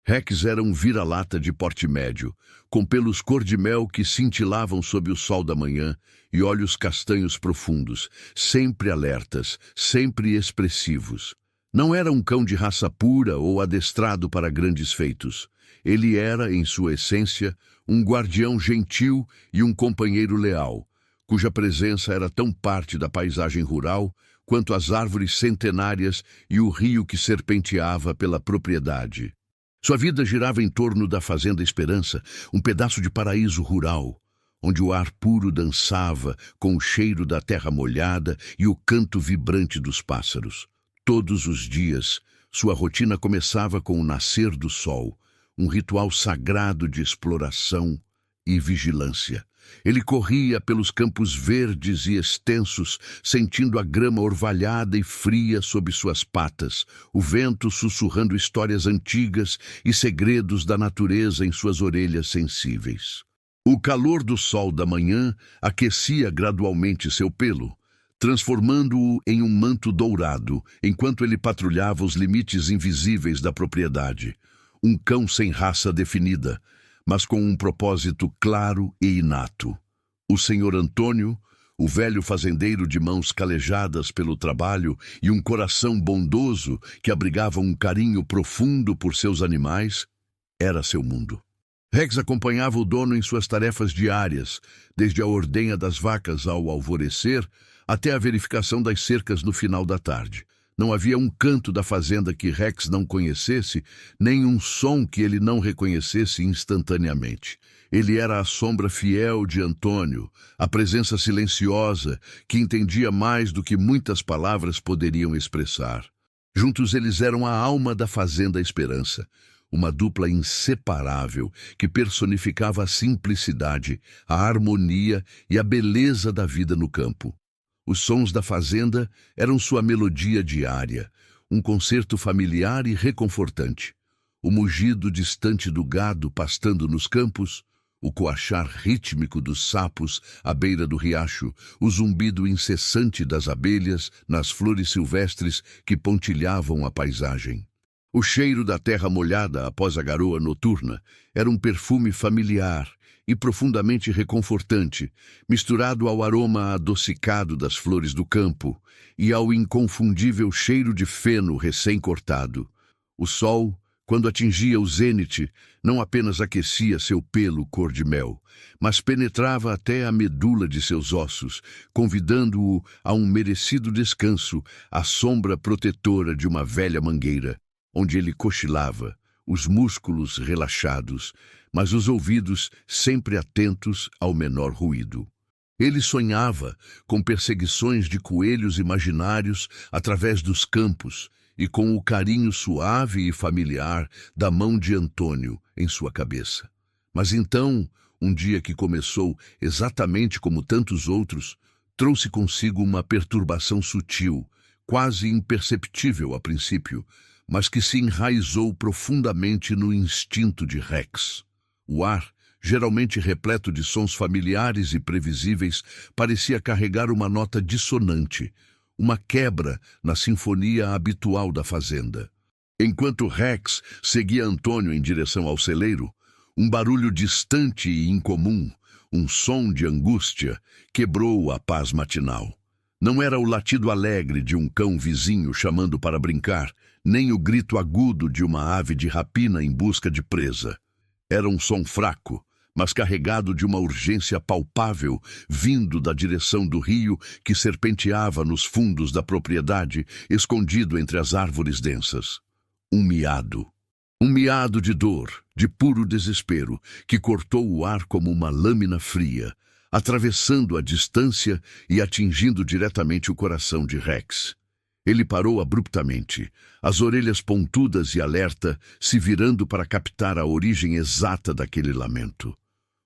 Rex era um vira-lata de porte médio, com pelos cor-de-mel que cintilavam sob o sol da manhã e olhos castanhos profundos, sempre alertas, sempre expressivos. Não era um cão de raça pura ou adestrado para grandes feitos. Ele era, em sua essência, um guardião gentil e um companheiro leal, cuja presença era tão parte da paisagem rural quanto as árvores centenárias e o rio que serpenteava pela propriedade. Sua vida girava em torno da Fazenda Esperança, um pedaço de paraíso rural, onde o ar puro dançava com o cheiro da terra molhada e o canto vibrante dos pássaros. Todos os dias, sua rotina começava com o nascer do sol, um ritual sagrado de exploração e vigilância. Ele corria pelos campos verdes e extensos, sentindo a grama orvalhada e fria sob suas patas, o vento sussurrando histórias antigas e segredos da natureza em suas orelhas sensíveis. O calor do sol da manhã aquecia gradualmente seu pelo, transformando-o em um manto dourado, enquanto ele patrulhava os limites invisíveis da propriedade. Um cão sem raça definida, mas com um propósito claro e inato. O senhor Antônio, o velho fazendeiro de mãos calejadas pelo trabalho e um coração bondoso que abrigava um carinho profundo por seus animais, era seu mundo. Rex acompanhava o dono em suas tarefas diárias, desde a ordenha das vacas ao alvorecer até a verificação das cercas no final da tarde. Não havia um canto da fazenda que Rex não conhecesse, nem um som que ele não reconhecesse instantaneamente. Ele era a sombra fiel de Antônio, a presença silenciosa que entendia mais do que muitas palavras poderiam expressar. Juntos eles eram a alma da Fazenda Esperança, uma dupla inseparável que personificava a simplicidade, a harmonia e a beleza da vida no campo. Os sons da fazenda eram sua melodia diária, um concerto familiar e reconfortante. O mugido distante do gado pastando nos campos, o coachar rítmico dos sapos à beira do riacho, o zumbido incessante das abelhas nas flores silvestres que pontilhavam a paisagem. O cheiro da terra molhada após a garoa noturna era um perfume familiar e profundamente reconfortante, misturado ao aroma adocicado das flores do campo e ao inconfundível cheiro de feno recém-cortado. O sol, quando atingia o zênite, não apenas aquecia seu pelo cor-de-mel, mas penetrava até a medula de seus ossos, convidando-o a um merecido descanso à sombra protetora de uma velha mangueira, onde ele cochilava, os músculos relaxados, mas os ouvidos sempre atentos ao menor ruído. Ele sonhava com perseguições de coelhos imaginários através dos campos e com o carinho suave e familiar da mão de Antônio em sua cabeça. Mas então, um dia que começou exatamente como tantos outros, trouxe consigo uma perturbação sutil, quase imperceptível a princípio, mas que se enraizou profundamente no instinto de Rex. O ar, geralmente repleto de sons familiares e previsíveis, parecia carregar uma nota dissonante, uma quebra na sinfonia habitual da fazenda. Enquanto Rex seguia Antônio em direção ao celeiro, um barulho distante e incomum, um som de angústia, quebrou a paz matinal. Não era o latido alegre de um cão vizinho chamando para brincar, nem o grito agudo de uma ave de rapina em busca de presa. Era um som fraco, mas carregado de uma urgência palpável, vindo da direção do rio que serpenteava nos fundos da propriedade, escondido entre as árvores densas. Um miado. Um miado de dor, de puro desespero, que cortou o ar como uma lâmina fria, atravessando a distância e atingindo diretamente o coração de Rex. Ele parou abruptamente, as orelhas pontudas e alerta, se virando para captar a origem exata daquele lamento.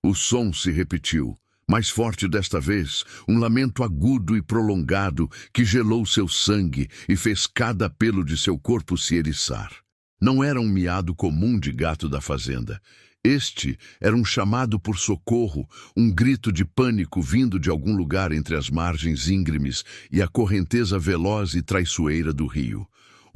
O som se repetiu, mais forte desta vez, um lamento agudo e prolongado que gelou seu sangue e fez cada pelo de seu corpo se eriçar. Não era um miado comum de gato da fazenda. Este era um chamado por socorro, um grito de pânico vindo de algum lugar entre as margens íngremes e a correnteza veloz e traiçoeira do rio.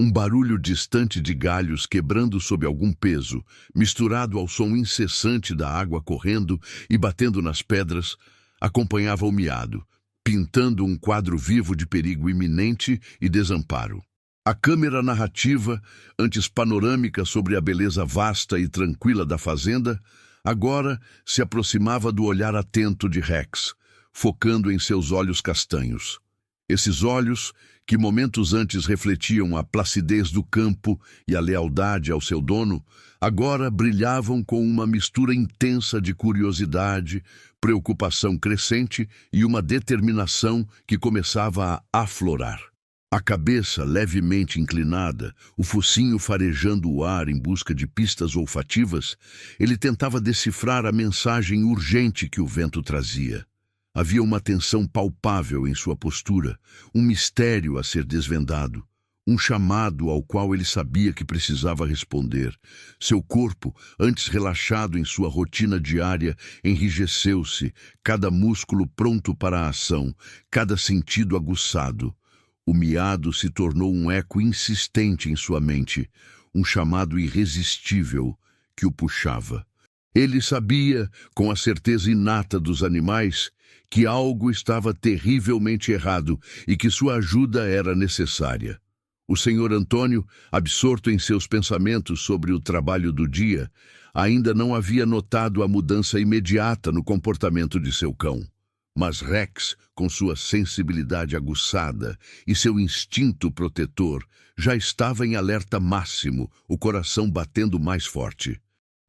Um barulho distante de galhos quebrando sob algum peso, misturado ao som incessante da água correndo e batendo nas pedras, acompanhava o miado, pintando um quadro vivo de perigo iminente e desamparo. A câmera narrativa, antes panorâmica sobre a beleza vasta e tranquila da fazenda, agora se aproximava do olhar atento de Rex, focando em seus olhos castanhos. Esses olhos, que momentos antes refletiam a placidez do campo e a lealdade ao seu dono, agora brilhavam com uma mistura intensa de curiosidade, preocupação crescente e uma determinação que começava a aflorar. A cabeça levemente inclinada, o focinho farejando o ar em busca de pistas olfativas, ele tentava decifrar a mensagem urgente que o vento trazia. Havia uma tensão palpável em sua postura, um mistério a ser desvendado, um chamado ao qual ele sabia que precisava responder. Seu corpo, antes relaxado em sua rotina diária, enrijeceu-se, cada músculo pronto para a ação, cada sentido aguçado. O miado se tornou um eco insistente em sua mente, um chamado irresistível que o puxava. Ele sabia, com a certeza inata dos animais, que algo estava terrivelmente errado e que sua ajuda era necessária. O senhor Antônio, absorto em seus pensamentos sobre o trabalho do dia, ainda não havia notado a mudança imediata no comportamento de seu cão. Mas Rex, com sua sensibilidade aguçada e seu instinto protetor, já estava em alerta máximo, o coração batendo mais forte.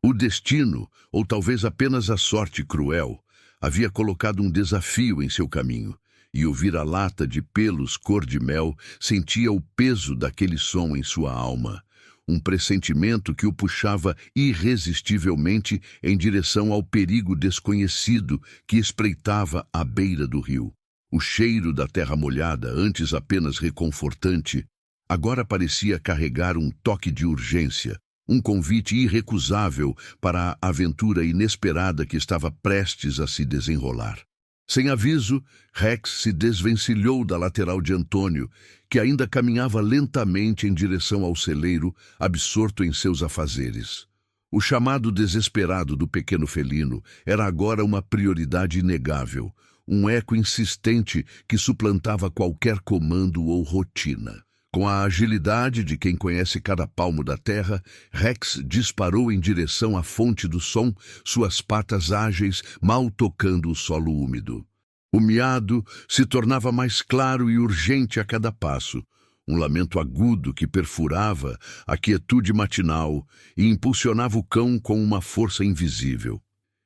O destino, ou talvez apenas a sorte cruel, havia colocado um desafio em seu caminho, e o vira-lata de pelos cor-de-mel sentia o peso daquele som em sua alma, um pressentimento que o puxava irresistivelmente em direção ao perigo desconhecido que espreitava à beira do rio. O cheiro da terra molhada, antes apenas reconfortante, agora parecia carregar um toque de urgência, um convite irrecusável para a aventura inesperada que estava prestes a se desenrolar. Sem aviso, Rex se desvencilhou da lateral de Antônio, que ainda caminhava lentamente em direção ao celeiro, absorto em seus afazeres. O chamado desesperado do pequeno felino era agora uma prioridade inegável, um eco insistente que suplantava qualquer comando ou rotina. Com a agilidade de quem conhece cada palmo da terra, Rex disparou em direção à fonte do som, suas patas ágeis mal tocando o solo úmido. O miado se tornava mais claro e urgente a cada passo, um lamento agudo que perfurava a quietude matinal e impulsionava o cão com uma força invisível.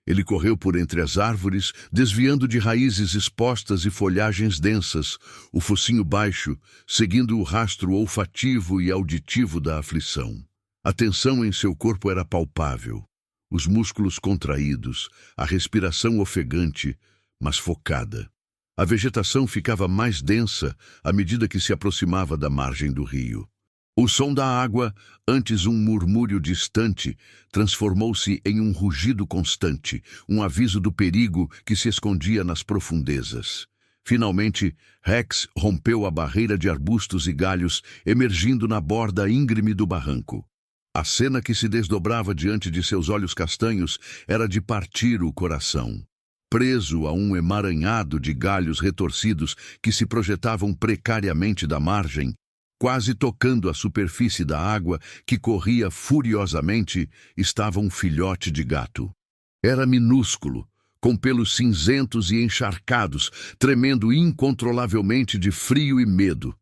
Ele correu por entre as árvores, desviando de raízes expostas e folhagens densas, o focinho baixo, seguindo o rastro olfativo e auditivo da aflição. A tensão em seu corpo era palpável, os músculos contraídos, a respiração ofegante, mas focada. A vegetação ficava mais densa à medida que se aproximava da margem do rio. O som da água, antes um murmúrio distante, transformou-se em um rugido constante, um aviso do perigo que se escondia nas profundezas. Finalmente, Rex rompeu a barreira de arbustos e galhos, emergindo na borda íngreme do barranco. A cena que se desdobrava diante de seus olhos castanhos era de partir o coração. Preso a um emaranhado de galhos retorcidos que se projetavam precariamente da margem, quase tocando a superfície da água que corria furiosamente, estava um filhote de gato. Era minúsculo, com pelos cinzentos e encharcados, tremendo incontrolavelmente de frio e medo.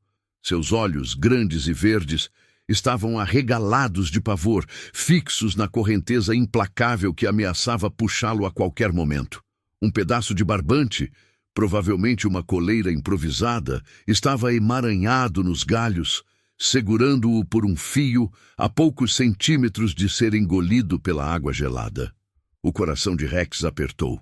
Seus olhos, grandes e verdes, estavam arregalados de pavor, fixos na correnteza implacável que ameaçava puxá-lo a qualquer momento. Um pedaço de barbante, provavelmente uma coleira improvisada, estava emaranhado nos galhos, segurando-o por um fio a poucos centímetros de ser engolido pela água gelada. O coração de Rex apertou.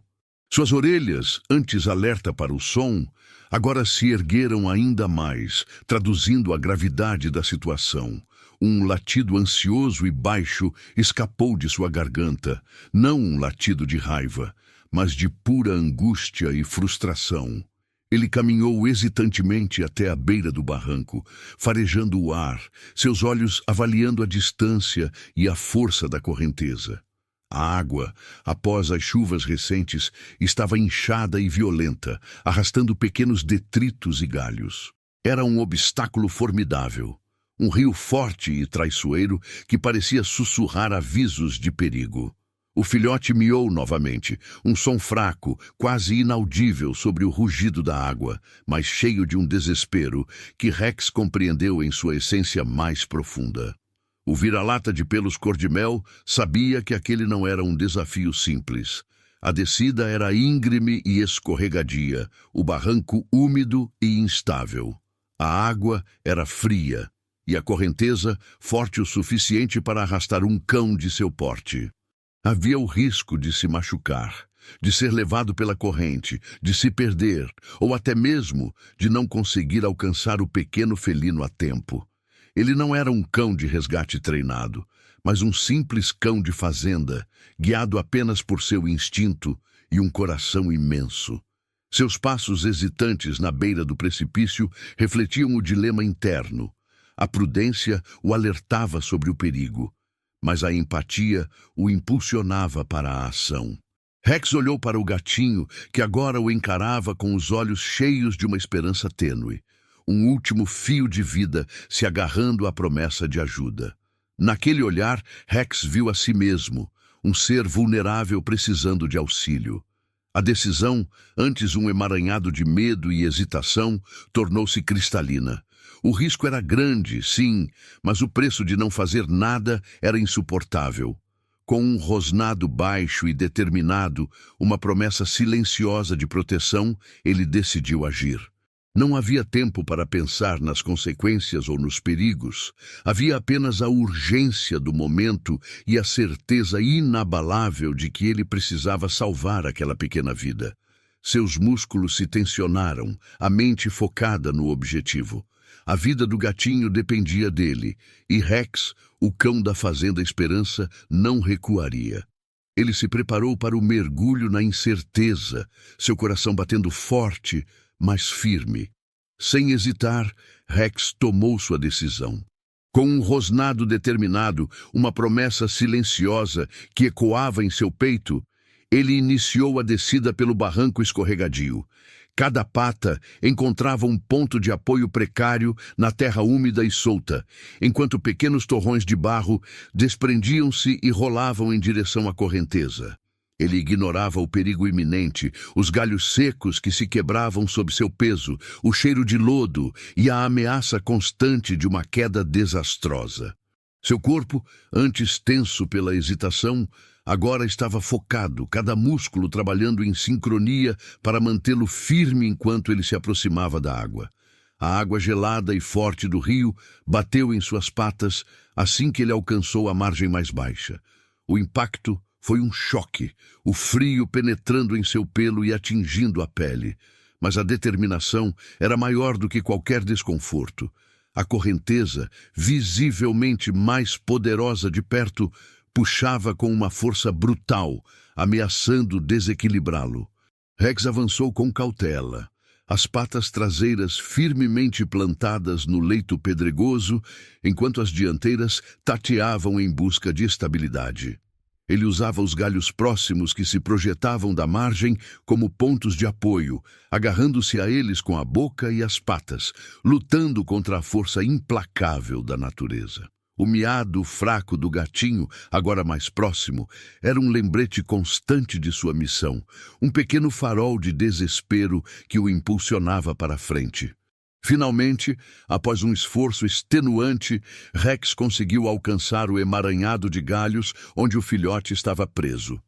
Suas orelhas, antes alerta para o som, agora se ergueram ainda mais, traduzindo a gravidade da situação. Um latido ansioso e baixo escapou de sua garganta, não um latido de raiva, mas de pura angústia e frustração. Ele caminhou hesitantemente até a beira do barranco, farejando o ar, seus olhos avaliando a distância e a força da correnteza. A água, após as chuvas recentes, estava inchada e violenta, arrastando pequenos detritos e galhos. Era um obstáculo formidável. Um rio forte e traiçoeiro que parecia sussurrar avisos de perigo. O filhote miou novamente, um som fraco, quase inaudível sobre o rugido da água, mas cheio de um desespero que Rex compreendeu em sua essência mais profunda. O vira-lata de pelos cor-de-mel sabia que aquele não era um desafio simples. A descida era íngreme e escorregadia, o barranco úmido e instável. A água era fria e a correnteza forte o suficiente para arrastar um cão de seu porte. Havia o risco de se machucar, de ser levado pela corrente, de se perder, ou até mesmo de não conseguir alcançar o pequeno felino a tempo. Ele não era um cão de resgate treinado, mas um simples cão de fazenda, guiado apenas por seu instinto e um coração imenso. Seus passos hesitantes na beira do precipício refletiam o dilema interno. A prudência o alertava sobre o perigo, mas a empatia o impulsionava para a ação. Rex olhou para o gatinho, que agora o encarava com os olhos cheios de uma esperança tênue, um último fio de vida se agarrando à promessa de ajuda. Naquele olhar, Rex viu a si mesmo, um ser vulnerável precisando de auxílio. A decisão, antes um emaranhado de medo e hesitação, tornou-se cristalina. O risco era grande, sim, mas o preço de não fazer nada era insuportável. Com um rosnado baixo e determinado, uma promessa silenciosa de proteção, ele decidiu agir. Não havia tempo para pensar nas consequências ou nos perigos. Havia apenas a urgência do momento e a certeza inabalável de que ele precisava salvar aquela pequena vida. Seus músculos se tensionaram, a mente focada no objetivo. A vida do gatinho dependia dele, e Rex, o cão da Fazenda Esperança, não recuaria. Ele se preparou para o mergulho na incerteza, seu coração batendo forte, mas firme. Sem hesitar, Rex tomou sua decisão. Com um rosnado determinado, uma promessa silenciosa que ecoava em seu peito, ele iniciou a descida pelo barranco escorregadio. Cada pata encontrava um ponto de apoio precário na terra úmida e solta, enquanto pequenos torrões de barro desprendiam-se e rolavam em direção à correnteza. Ele ignorava o perigo iminente, os galhos secos que se quebravam sob seu peso, o cheiro de lodo e a ameaça constante de uma queda desastrosa. Seu corpo, antes tenso pela hesitação, agora estava focado, cada músculo trabalhando em sincronia para mantê-lo firme enquanto ele se aproximava da água. A água gelada e forte do rio bateu em suas patas assim que ele alcançou a margem mais baixa. O impacto foi um choque, o frio penetrando em seu pelo e atingindo a pele. Mas a determinação era maior do que qualquer desconforto. A correnteza, visivelmente mais poderosa de perto, puxava com uma força brutal, ameaçando desequilibrá-lo. Rex avançou com cautela, as patas traseiras firmemente plantadas no leito pedregoso, enquanto as dianteiras tateavam em busca de estabilidade. Ele usava os galhos próximos que se projetavam da margem como pontos de apoio, agarrando-se a eles com a boca e as patas, lutando contra a força implacável da natureza. O miado fraco do gatinho, agora mais próximo, era um lembrete constante de sua missão, um pequeno farol de desespero que o impulsionava para a frente. Finalmente, após um esforço extenuante, Rex conseguiu alcançar o emaranhado de galhos onde o filhote estava preso.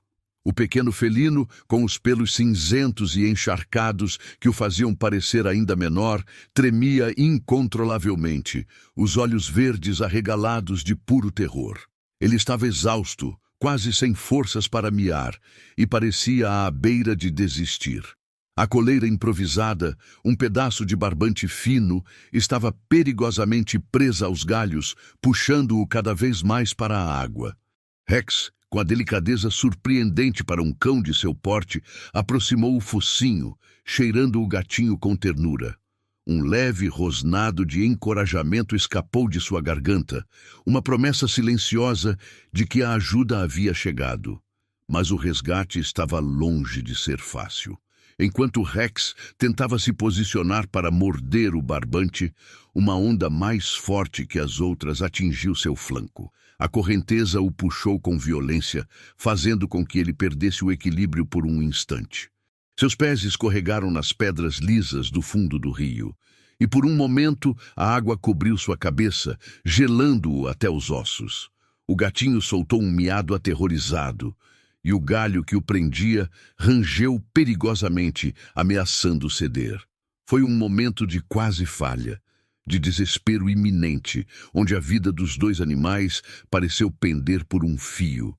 O pequeno felino, com os pelos cinzentos e encharcados que o faziam parecer ainda menor, tremia incontrolavelmente, os olhos verdes arregalados de puro terror. Ele estava exausto, quase sem forças para miar, e parecia à beira de desistir. A coleira improvisada, um pedaço de barbante fino, estava perigosamente presa aos galhos, puxando-o cada vez mais para a água. Rex Com a delicadeza surpreendente para um cão de seu porte, aproximou o focinho, cheirando o gatinho com ternura. Um leve rosnado de encorajamento escapou de sua garganta, uma promessa silenciosa de que a ajuda havia chegado. Mas o resgate estava longe de ser fácil. Enquanto Rex tentava se posicionar para morder o barbante, uma onda mais forte que as outras atingiu seu flanco. A correnteza o puxou com violência, fazendo com que ele perdesse o equilíbrio por um instante. Seus pés escorregaram nas pedras lisas do fundo do rio, e por um momento a água cobriu sua cabeça, gelando-o até os ossos. O gatinho soltou um miado aterrorizado, e o galho que o prendia rangeu perigosamente, ameaçando ceder. Foi um momento de quase falha, de desespero iminente, onde a vida dos dois animais pareceu pender por um fio.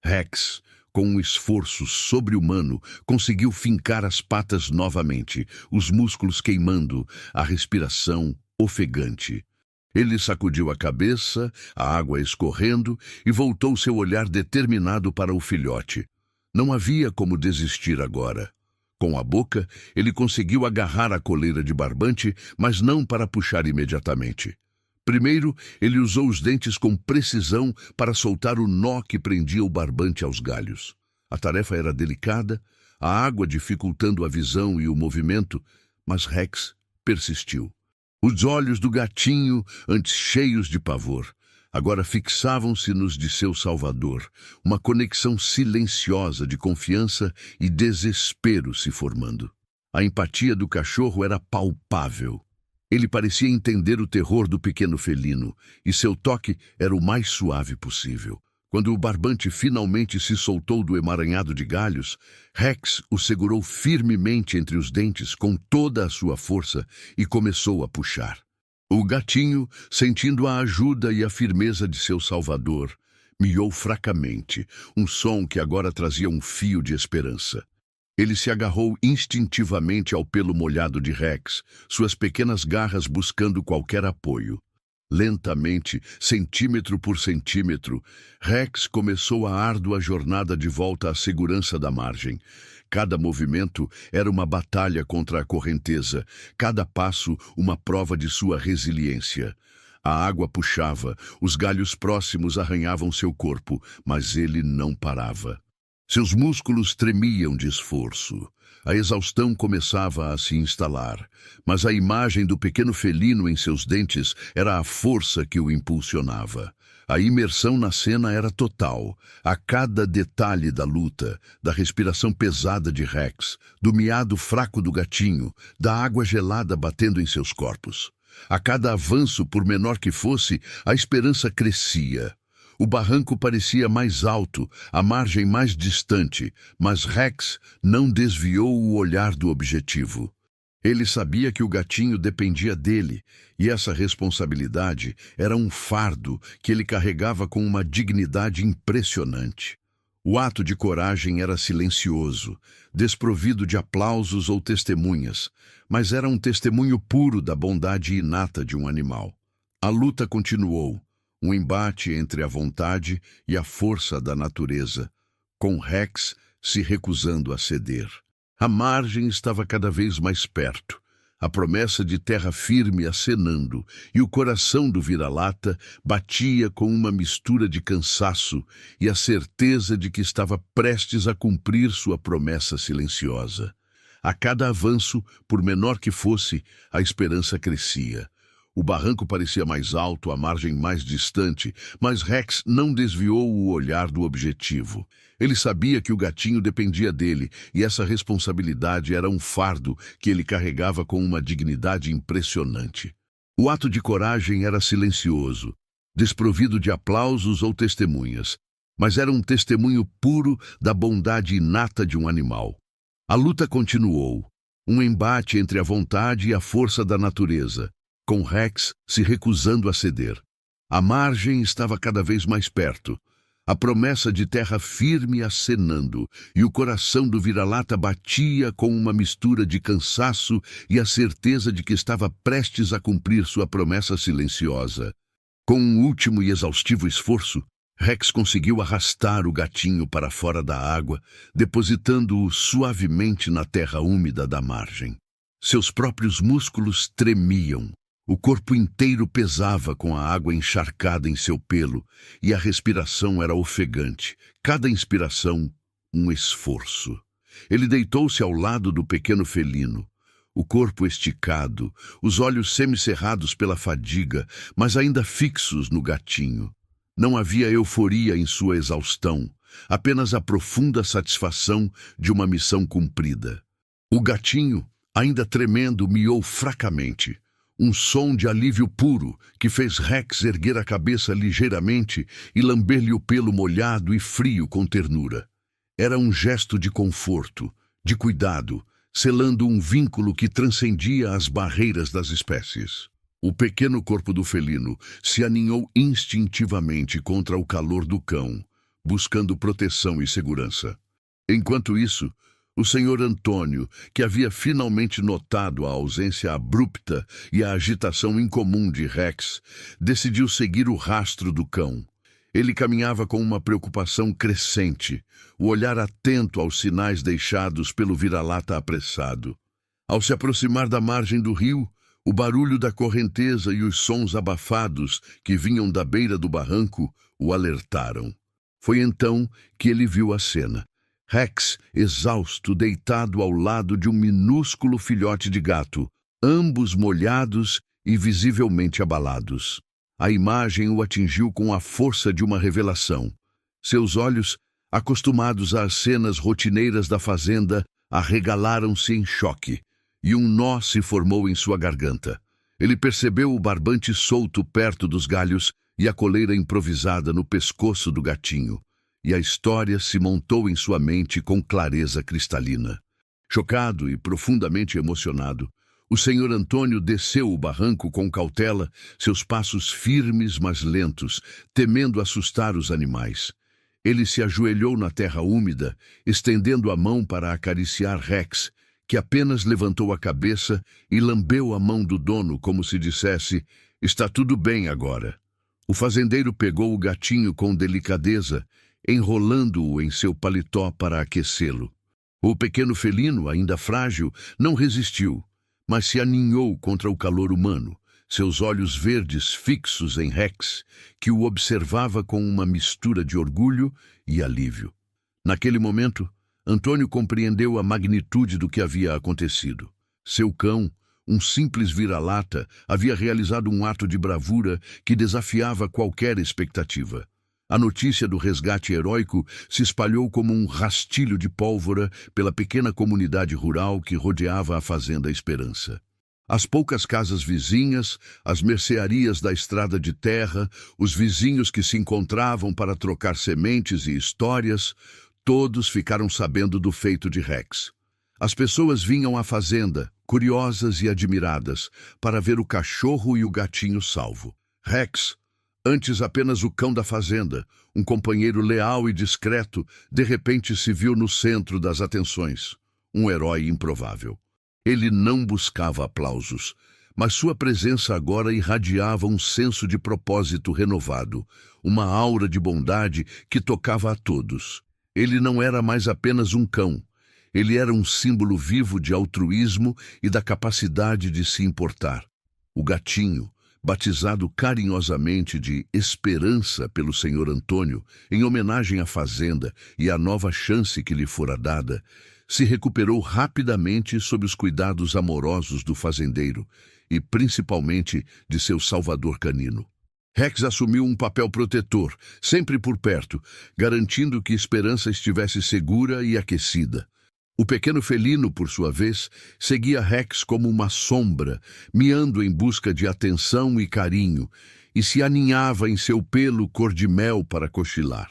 Rex, com um esforço sobre-humano, conseguiu fincar as patas novamente, os músculos queimando, a respiração ofegante. Ele sacudiu a cabeça, a água escorrendo, e voltou seu olhar determinado para o filhote. Não havia como desistir agora. Com a boca, ele conseguiu agarrar a coleira de barbante, mas não para puxar imediatamente. Primeiro, ele usou os dentes com precisão para soltar o nó que prendia o barbante aos galhos. A tarefa era delicada, a água dificultando a visão e o movimento, mas Rex persistiu. Os olhos do gatinho, antes cheios de pavor, agora fixavam-se nos de seu salvador, uma conexão silenciosa de confiança e desespero se formando. A empatia do cachorro era palpável. Ele parecia entender o terror do pequeno felino, e seu toque era o mais suave possível. Quando o barbante finalmente se soltou do emaranhado de galhos, Rex o segurou firmemente entre os dentes com toda a sua força e começou a puxar. O gatinho, sentindo a ajuda e a firmeza de seu salvador, miou fracamente, um som que agora trazia um fio de esperança. Ele se agarrou instintivamente ao pelo molhado de Rex, suas pequenas garras buscando qualquer apoio. Lentamente, centímetro por centímetro, Rex começou a árdua jornada de volta à segurança da margem. Cada movimento era uma batalha contra a correnteza, cada passo uma prova de sua resiliência. A água puxava, os galhos próximos arranhavam seu corpo, mas ele não parava. Seus músculos tremiam de esforço. A exaustão começava a se instalar, mas a imagem do pequeno felino em seus dentes era a força que o impulsionava. A imersão na cena era total, a cada detalhe da luta, da respiração pesada de Rex, do miado fraco do gatinho, da água gelada batendo em seus corpos. A cada avanço, por menor que fosse, a esperança crescia. O barranco parecia mais alto, a margem mais distante, mas Rex não desviou o olhar do objetivo. Ele sabia que o gatinho dependia dele, e essa responsabilidade era um fardo que ele carregava com uma dignidade impressionante. O ato de coragem era silencioso, desprovido de aplausos ou testemunhas, mas era um testemunho puro da bondade inata de um animal. A luta continuou. Um embate entre a vontade e a força da natureza, com Rex se recusando a ceder. A margem estava cada vez mais perto, a promessa de terra firme acenando, e o coração do vira-lata batia com uma mistura de cansaço e a certeza de que estava prestes a cumprir sua promessa silenciosa. A cada avanço, por menor que fosse, a esperança crescia. O barranco parecia mais alto, a margem mais distante, mas Rex não desviou o olhar do objetivo. Ele sabia que o gatinho dependia dele, e essa responsabilidade era um fardo que ele carregava com uma dignidade impressionante. O ato de coragem era silencioso, desprovido de aplausos ou testemunhas, mas era um testemunho puro da bondade inata de um animal. A luta continuou, um embate entre a vontade e a força da natureza, com Rex se recusando a ceder. A margem estava cada vez mais perto, a promessa de terra firme acenando, e o coração do vira-lata batia com uma mistura de cansaço e a certeza de que estava prestes a cumprir sua promessa silenciosa. Com um último e exaustivo esforço, Rex conseguiu arrastar o gatinho para fora da água, depositando-o suavemente na terra úmida da margem. Seus próprios músculos tremiam. O corpo inteiro pesava com a água encharcada em seu pelo e a respiração era ofegante. Cada inspiração, um esforço. Ele deitou-se ao lado do pequeno felino. O corpo esticado, os olhos semicerrados pela fadiga, mas ainda fixos no gatinho. Não havia euforia em sua exaustão, apenas a profunda satisfação de uma missão cumprida. O gatinho, ainda tremendo, miou fracamente. Um som de alívio puro que fez Rex erguer a cabeça ligeiramente e lamber-lhe o pelo molhado e frio com ternura. Era um gesto de conforto, de cuidado, selando um vínculo que transcendia as barreiras das espécies. O pequeno corpo do felino se aninhou instintivamente contra o calor do cão, buscando proteção e segurança. Enquanto isso, o senhor Antônio, que havia finalmente notado a ausência abrupta e a agitação incomum de Rex, decidiu seguir o rastro do cão. Ele caminhava com uma preocupação crescente, o olhar atento aos sinais deixados pelo vira-lata apressado. Ao se aproximar da margem do rio, o barulho da correnteza e os sons abafados que vinham da beira do barranco o alertaram. Foi então que ele viu a cena. Rex, exausto, deitado ao lado de um minúsculo filhote de gato, ambos molhados e visivelmente abalados. A imagem o atingiu com a força de uma revelação. Seus olhos, acostumados às cenas rotineiras da fazenda, arregalaram-se em choque, e um nó se formou em sua garganta. Ele percebeu o barbante solto perto dos galhos e a coleira improvisada no pescoço do gatinho, e a história se montou em sua mente com clareza cristalina. Chocado e profundamente emocionado, o senhor Antônio desceu o barranco com cautela, seus passos firmes mas lentos, temendo assustar os animais. Ele se ajoelhou na terra úmida, estendendo a mão para acariciar Rex, que apenas levantou a cabeça e lambeu a mão do dono como se dissesse: "Está tudo bem agora." O fazendeiro pegou o gatinho com delicadeza, enrolando-o em seu paletó para aquecê-lo. O pequeno felino, ainda frágil, não resistiu, mas se aninhou contra o calor humano, seus olhos verdes fixos em Rex, que o observava com uma mistura de orgulho e alívio. Naquele momento, Antônio compreendeu a magnitude do que havia acontecido. Seu cão, um simples vira-lata, havia realizado um ato de bravura que desafiava qualquer expectativa. A notícia do resgate heróico se espalhou como um rastilho de pólvora pela pequena comunidade rural que rodeava a Fazenda Esperança. As poucas casas vizinhas, as mercearias da estrada de terra, os vizinhos que se encontravam para trocar sementes e histórias, todos ficaram sabendo do feito de Rex. As pessoas vinham à fazenda, curiosas e admiradas, para ver o cachorro e o gatinho salvo. Rex, antes apenas o cão da fazenda, um companheiro leal e discreto, de repente se viu no centro das atenções, um herói improvável. Ele não buscava aplausos, mas sua presença agora irradiava um senso de propósito renovado, uma aura de bondade que tocava a todos. Ele não era mais apenas um cão. Ele era um símbolo vivo de altruísmo e da capacidade de se importar. O gatinho, batizado carinhosamente de Esperança pelo senhor Antônio, em homenagem à fazenda e à nova chance que lhe fora dada, se recuperou rapidamente sob os cuidados amorosos do fazendeiro e principalmente de seu salvador canino. Rex assumiu um papel protetor, sempre por perto, garantindo que Esperança estivesse segura e aquecida. O pequeno felino, por sua vez, seguia Rex como uma sombra, miando em busca de atenção e carinho, e se aninhava em seu pelo cor de mel para cochilar.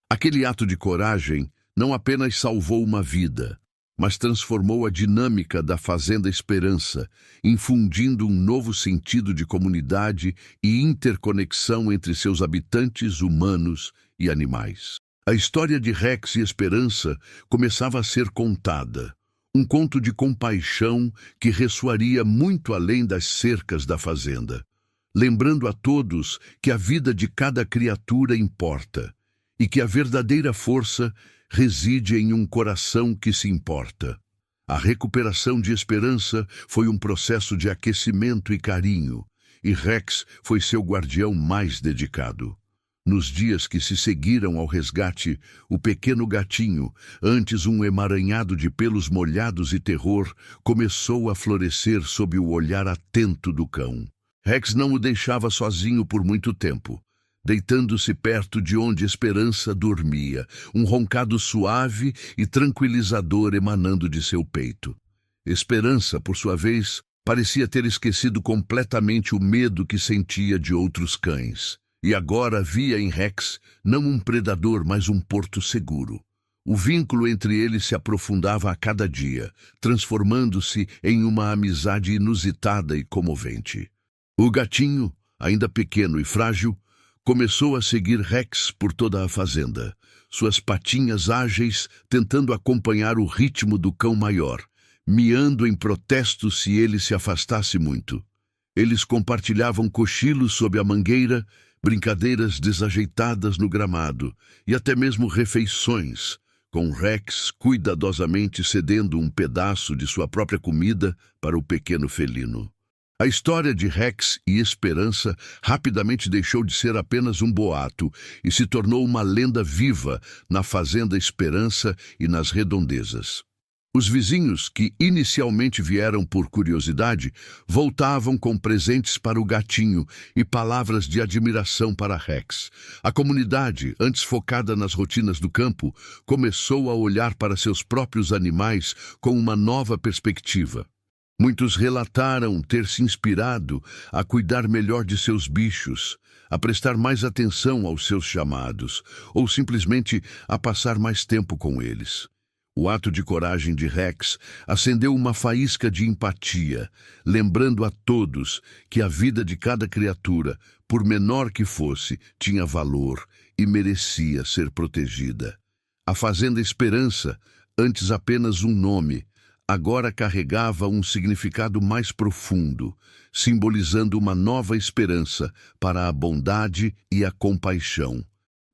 Aquele ato de coragem não apenas salvou uma vida, mas transformou a dinâmica da Fazenda Esperança, infundindo um novo sentido de comunidade e interconexão entre seus habitantes humanos e animais. A história de Rex e Esperança começava a ser contada, um conto de compaixão que ressoaria muito além das cercas da fazenda, lembrando a todos que a vida de cada criatura importa e que a verdadeira força reside em um coração que se importa. A recuperação de Esperança foi um processo de aquecimento e carinho, e Rex foi seu guardião mais dedicado. Nos dias que se seguiram ao resgate, o pequeno gatinho, antes um emaranhado de pelos molhados e terror, começou a florescer sob o olhar atento do cão. Rex não o deixava sozinho por muito tempo. Deitando-se perto de onde Esperança dormia, um roncado suave e tranquilizador emanando de seu peito. Esperança, por sua vez, parecia ter esquecido completamente o medo que sentia de outros cães. E agora via em Rex não um predador, mas um porto seguro. O vínculo entre eles se aprofundava a cada dia, transformando-se em uma amizade inusitada e comovente. O gatinho, ainda pequeno e frágil, começou a seguir Rex por toda a fazenda, suas patinhas ágeis tentando acompanhar o ritmo do cão maior, miando em protesto se ele se afastasse muito. Eles compartilhavam cochilos sob a mangueira, brincadeiras desajeitadas no gramado e até mesmo refeições, com Rex cuidadosamente cedendo um pedaço de sua própria comida para o pequeno felino. A história de Rex e Esperança rapidamente deixou de ser apenas um boato e se tornou uma lenda viva na fazenda Esperança e nas redondezas. Os vizinhos, que inicialmente vieram por curiosidade, voltavam com presentes para o gatinho e palavras de admiração para Rex. A comunidade, antes focada nas rotinas do campo, começou a olhar para seus próprios animais com uma nova perspectiva. Muitos relataram ter se inspirado a cuidar melhor de seus bichos, a prestar mais atenção aos seus chamados, ou simplesmente a passar mais tempo com eles. O ato de coragem de Rex acendeu uma faísca de empatia, lembrando a todos que a vida de cada criatura, por menor que fosse, tinha valor e merecia ser protegida. A Fazenda Esperança, antes apenas um nome, agora carregava um significado mais profundo, simbolizando uma nova esperança para a bondade e a compaixão.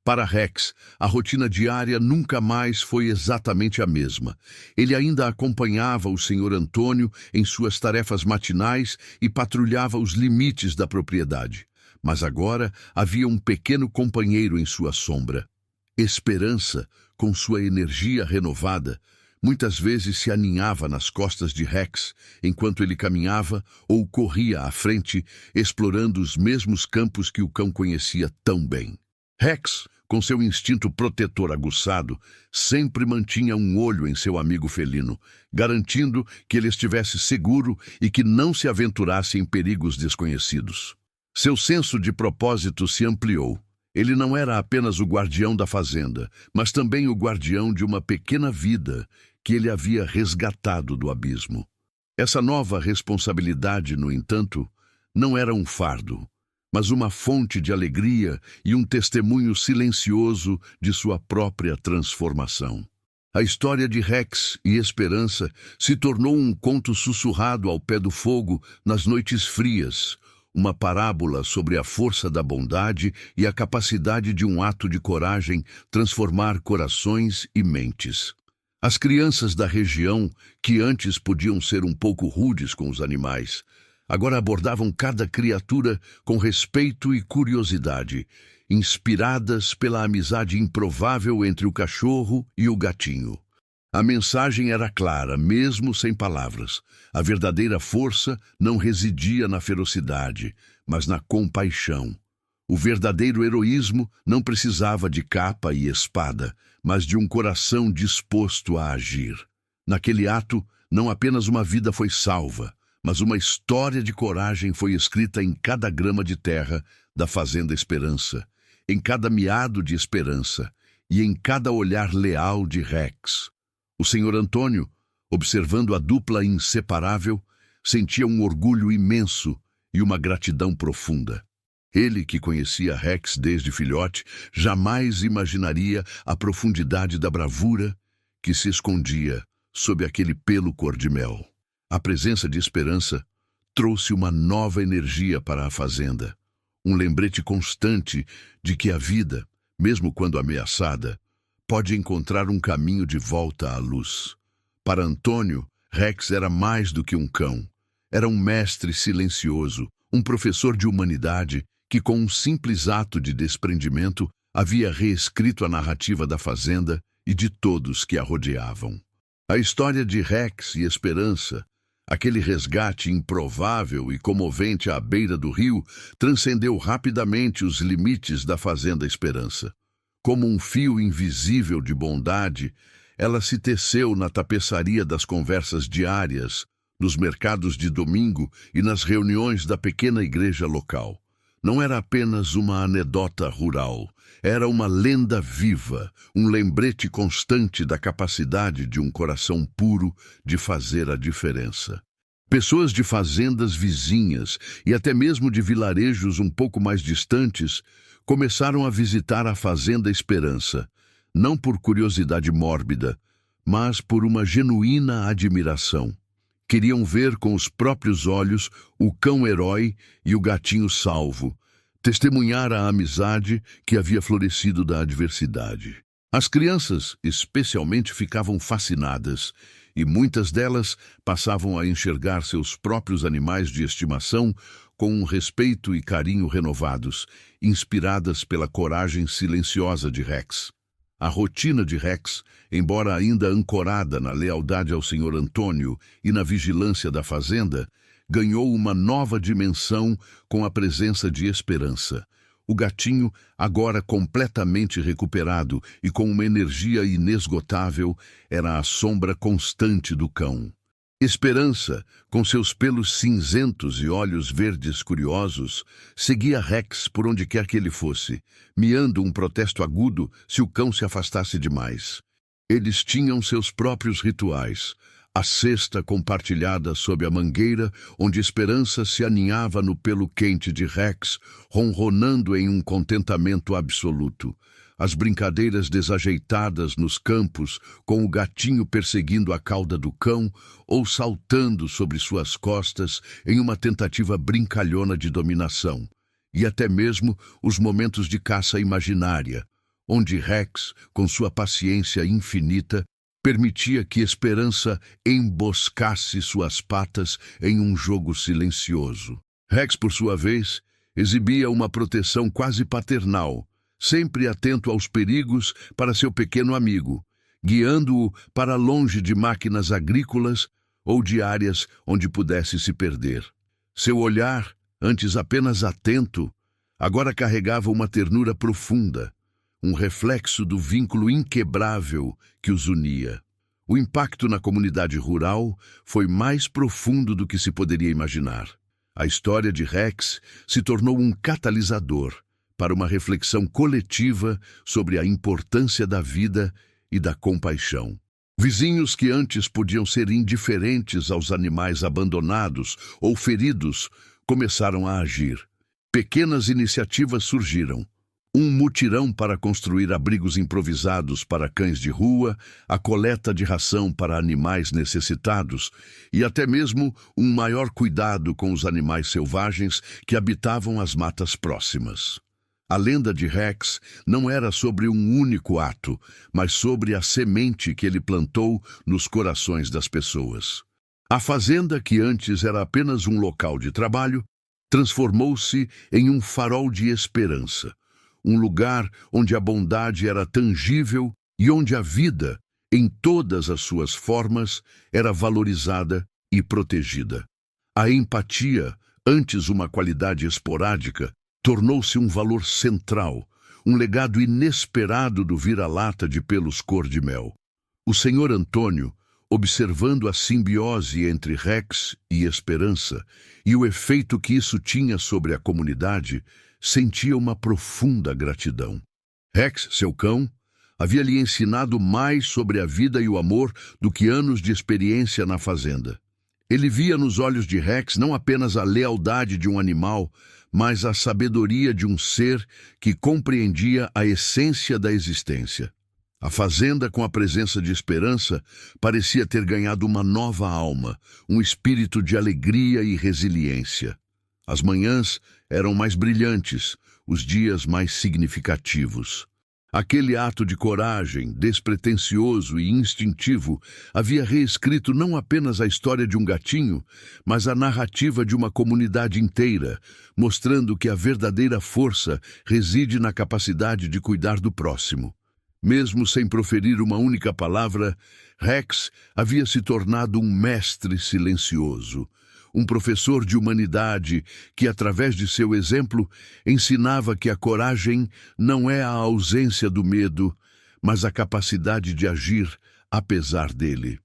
Para Rex, a rotina diária nunca mais foi exatamente a mesma. Ele ainda acompanhava o Sr. Antônio em suas tarefas matinais e patrulhava os limites da propriedade. Mas agora havia um pequeno companheiro em sua sombra. Esperança, com sua energia renovada, muitas vezes se aninhava nas costas de Rex, enquanto ele caminhava ou corria à frente, explorando os mesmos campos que o cão conhecia tão bem. Rex, com seu instinto protetor aguçado, sempre mantinha um olho em seu amigo felino, garantindo que ele estivesse seguro e que não se aventurasse em perigos desconhecidos. Seu senso de propósito se ampliou. Ele não era apenas o guardião da fazenda, mas também o guardião de uma pequena vida que ele havia resgatado do abismo. Essa nova responsabilidade, no entanto, não era um fardo, mas uma fonte de alegria e um testemunho silencioso de sua própria transformação. A história de Rex e Esperança se tornou um conto sussurrado ao pé do fogo nas noites frias, uma parábola sobre a força da bondade e a capacidade de um ato de coragem transformar corações e mentes. As crianças da região, que antes podiam ser um pouco rudes com os animais, agora abordavam cada criatura com respeito e curiosidade, inspiradas pela amizade improvável entre o cachorro e o gatinho. A mensagem era clara, mesmo sem palavras. A verdadeira força não residia na ferocidade, mas na compaixão. O verdadeiro heroísmo não precisava de capa e espada, mas de um coração disposto a agir. Naquele ato, não apenas uma vida foi salva, mas uma história de coragem foi escrita em cada grama de terra da Fazenda Esperança, em cada miado de esperança e em cada olhar leal de Rex. O Sr. Antônio, observando a dupla inseparável, sentia um orgulho imenso e uma gratidão profunda. Ele, que conhecia Rex desde filhote, jamais imaginaria a profundidade da bravura que se escondia sob aquele pelo cor-de-mel. A presença de Esperança trouxe uma nova energia para a fazenda, um lembrete constante de que a vida, mesmo quando ameaçada, pode encontrar um caminho de volta à luz. Para Antônio, Rex era mais do que um cão. Era um mestre silencioso, um professor de humanidade que, com um simples ato de desprendimento, havia reescrito a narrativa da fazenda e de todos que a rodeavam. A história de Rex e Esperança, aquele resgate improvável e comovente à beira do rio, transcendeu rapidamente os limites da Fazenda Esperança. Como um fio invisível de bondade, ela se teceu na tapeçaria das conversas diárias, nos mercados de domingo e nas reuniões da pequena igreja local. Não era apenas uma anedota rural, era uma lenda viva, um lembrete constante da capacidade de um coração puro de fazer a diferença. Pessoas de fazendas vizinhas e até mesmo de vilarejos um pouco mais distantes começaram a visitar a Fazenda Esperança, não por curiosidade mórbida, mas por uma genuína admiração. Queriam ver com os próprios olhos o cão-herói e o gatinho salvo, testemunhar a amizade que havia florescido da adversidade. As crianças, especialmente, ficavam fascinadas, e muitas delas passavam a enxergar seus próprios animais de estimação com um respeito e carinho renovados, inspiradas pela coragem silenciosa de Rex. A rotina de Rex, embora ainda ancorada na lealdade ao Sr. Antônio e na vigilância da fazenda, ganhou uma nova dimensão com a presença de Esperança. O gatinho, agora completamente recuperado e com uma energia inesgotável, era a sombra constante do cão. Esperança, com seus pelos cinzentos e olhos verdes curiosos, seguia Rex por onde quer que ele fosse, miando um protesto agudo se o cão se afastasse demais. Eles tinham seus próprios rituais. A cesta compartilhada sob a mangueira, onde Esperança se aninhava no pelo quente de Rex, ronronando em um contentamento absoluto. As brincadeiras desajeitadas nos campos, com o gatinho perseguindo a cauda do cão ou saltando sobre suas costas em uma tentativa brincalhona de dominação. E até mesmo os momentos de caça imaginária, onde Rex, com sua paciência infinita, permitia que Esperança emboscasse suas patas em um jogo silencioso. Rex, por sua vez, exibia uma proteção quase paternal, sempre atento aos perigos para seu pequeno amigo, guiando-o para longe de máquinas agrícolas ou de áreas onde pudesse se perder. Seu olhar, antes apenas atento, agora carregava uma ternura profunda, um reflexo do vínculo inquebrável que os unia. O impacto na comunidade rural foi mais profundo do que se poderia imaginar. A história de Rex se tornou um catalisador para uma reflexão coletiva sobre a importância da vida e da compaixão. Vizinhos que antes podiam ser indiferentes aos animais abandonados ou feridos começaram a agir. Pequenas iniciativas surgiram. Um mutirão para construir abrigos improvisados para cães de rua, a coleta de ração para animais necessitados e até mesmo um maior cuidado com os animais selvagens que habitavam as matas próximas. A lenda de Rex não era sobre um único ato, mas sobre a semente que ele plantou nos corações das pessoas. A fazenda, que antes era apenas um local de trabalho, transformou-se em um farol de esperança. Um lugar onde a bondade era tangível e onde a vida, em todas as suas formas, era valorizada e protegida. A empatia, antes uma qualidade esporádica, tornou-se um valor central, um legado inesperado do vira-lata de pelos cor-de-mel. O Sr. Antônio, observando a simbiose entre Rex e Esperança e o efeito que isso tinha sobre a comunidade, sentia uma profunda gratidão. Rex, seu cão, havia lhe ensinado mais sobre a vida e o amor do que anos de experiência na fazenda. Ele via nos olhos de Rex não apenas a lealdade de um animal, mas a sabedoria de um ser que compreendia a essência da existência. A fazenda, com a presença de Esperança, parecia ter ganhado uma nova alma, um espírito de alegria e resiliência. As manhãs eram mais brilhantes, os dias mais significativos. Aquele ato de coragem, despretensioso e instintivo, havia reescrito não apenas a história de um gatinho, mas a narrativa de uma comunidade inteira, mostrando que a verdadeira força reside na capacidade de cuidar do próximo. Mesmo sem proferir uma única palavra, Rex havia se tornado um mestre silencioso, um professor de humanidade que, através de seu exemplo, ensinava que a coragem não é a ausência do medo, mas a capacidade de agir apesar dele.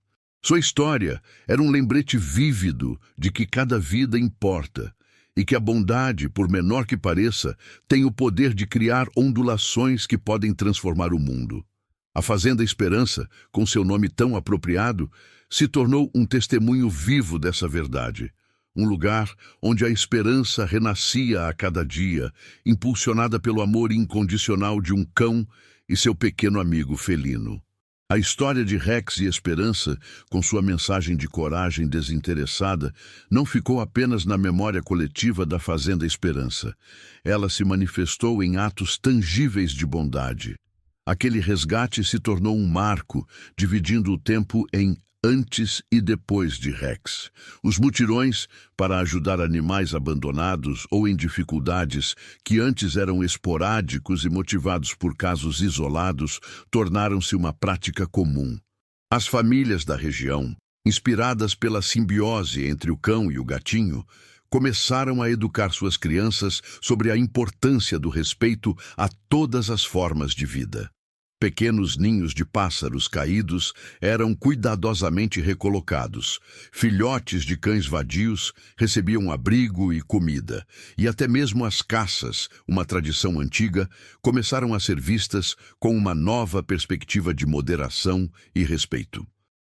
Sua história era um lembrete vívido de que cada vida importa e que a bondade, por menor que pareça, tem o poder de criar ondulações que podem transformar o mundo. A Fazenda Esperança, com seu nome tão apropriado, se tornou um testemunho vivo dessa verdade. Um lugar onde a esperança renascia a cada dia, impulsionada pelo amor incondicional de um cão e seu pequeno amigo felino. A história de Rex e Esperança, com sua mensagem de coragem desinteressada, não ficou apenas na memória coletiva da Fazenda Esperança. Ela se manifestou em atos tangíveis de bondade. Aquele resgate se tornou um marco, dividindo o tempo em antes e depois de Rex. Os mutirões para ajudar animais abandonados ou em dificuldades que antes eram esporádicos e motivados por casos isolados tornaram-se uma prática comum. As famílias da região, inspiradas pela simbiose entre o cão e o gatinho, começaram a educar suas crianças sobre a importância do respeito a todas as formas de vida. Pequenos ninhos de pássaros caídos eram cuidadosamente recolocados. Filhotes de cães vadios recebiam abrigo e comida. E até mesmo as caças, uma tradição antiga, começaram a ser vistas com uma nova perspectiva de moderação e respeito.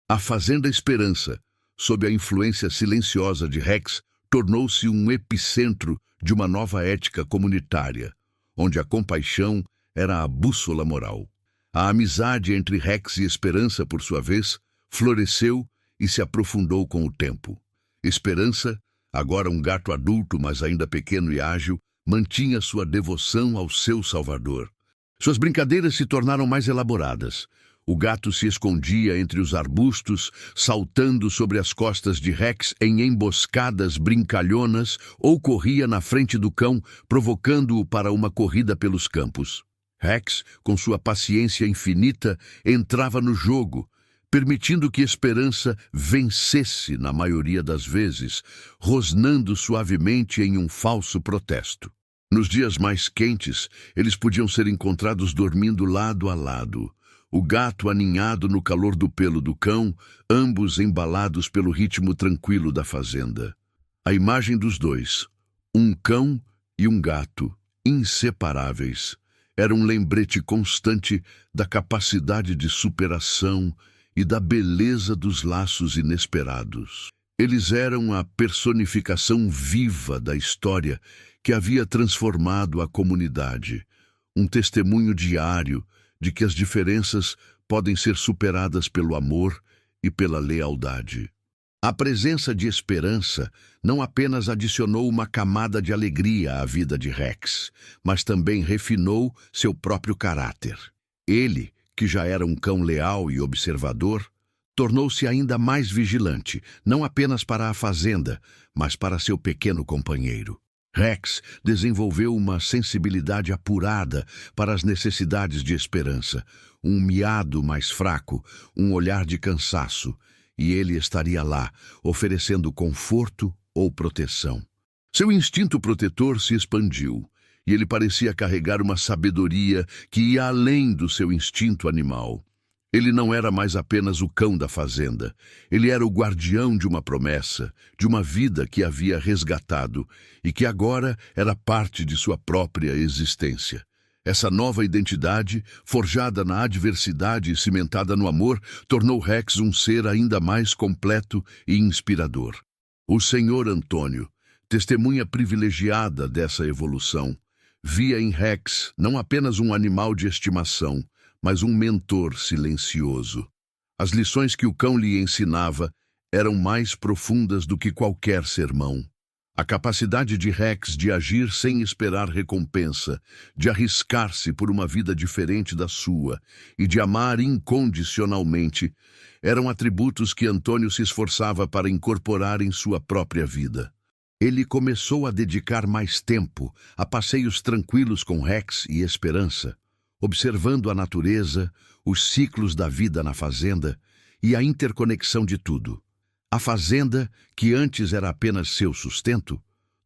A Fazenda Esperança, sob a influência silenciosa de Rex, tornou-se um epicentro de uma nova ética comunitária, onde a compaixão era a bússola moral. A amizade entre Rex e Esperança, por sua vez, floresceu e se aprofundou com o tempo. Esperança, agora um gato adulto, mas ainda pequeno e ágil, mantinha sua devoção ao seu salvador. Suas brincadeiras se tornaram mais elaboradas. O gato se escondia entre os arbustos, saltando sobre as costas de Rex em emboscadas brincalhonas ou corria na frente do cão, provocando-o para uma corrida pelos campos. Rex, com sua paciência infinita, entrava no jogo, permitindo que Esperança vencesse na maioria das vezes, rosnando suavemente em um falso protesto. Nos dias mais quentes, eles podiam ser encontrados dormindo lado a lado. O gato aninhado no calor do pelo do cão, ambos embalados pelo ritmo tranquilo da fazenda. A imagem dos dois, um cão e um gato, inseparáveis, era um lembrete constante da capacidade de superação e da beleza dos laços inesperados. Eles eram a personificação viva da história que havia transformado a comunidade, um testemunho diário de que as diferenças podem ser superadas pelo amor e pela lealdade. A presença de Esperança não apenas adicionou uma camada de alegria à vida de Rex, mas também refinou seu próprio caráter. Ele, que já era um cão leal e observador, tornou-se ainda mais vigilante, não apenas para a fazenda, mas para seu pequeno companheiro. Rex desenvolveu uma sensibilidade apurada para as necessidades de Esperança, um miado mais fraco, um olhar de cansaço, e ele estaria lá, oferecendo conforto ou proteção. Seu instinto protetor se expandiu, e ele parecia carregar uma sabedoria que ia além do seu instinto animal. Ele não era mais apenas o cão da fazenda. Ele era o guardião de uma promessa, de uma vida que havia resgatado e que agora era parte de sua própria existência. Essa nova identidade, forjada na adversidade e cimentada no amor, tornou Rex um ser ainda mais completo e inspirador. O Senhor Antônio, testemunha privilegiada dessa evolução, via em Rex não apenas um animal de estimação, mas um mentor silencioso. As lições que o cão lhe ensinava eram mais profundas do que qualquer sermão. A capacidade de Rex de agir sem esperar recompensa, de arriscar-se por uma vida diferente da sua e de amar incondicionalmente, eram atributos que Antônio se esforçava para incorporar em sua própria vida. Ele começou a dedicar mais tempo a passeios tranquilos com Rex e Esperança, observando a natureza, os ciclos da vida na fazenda e a interconexão de tudo. A fazenda, que antes era apenas seu sustento,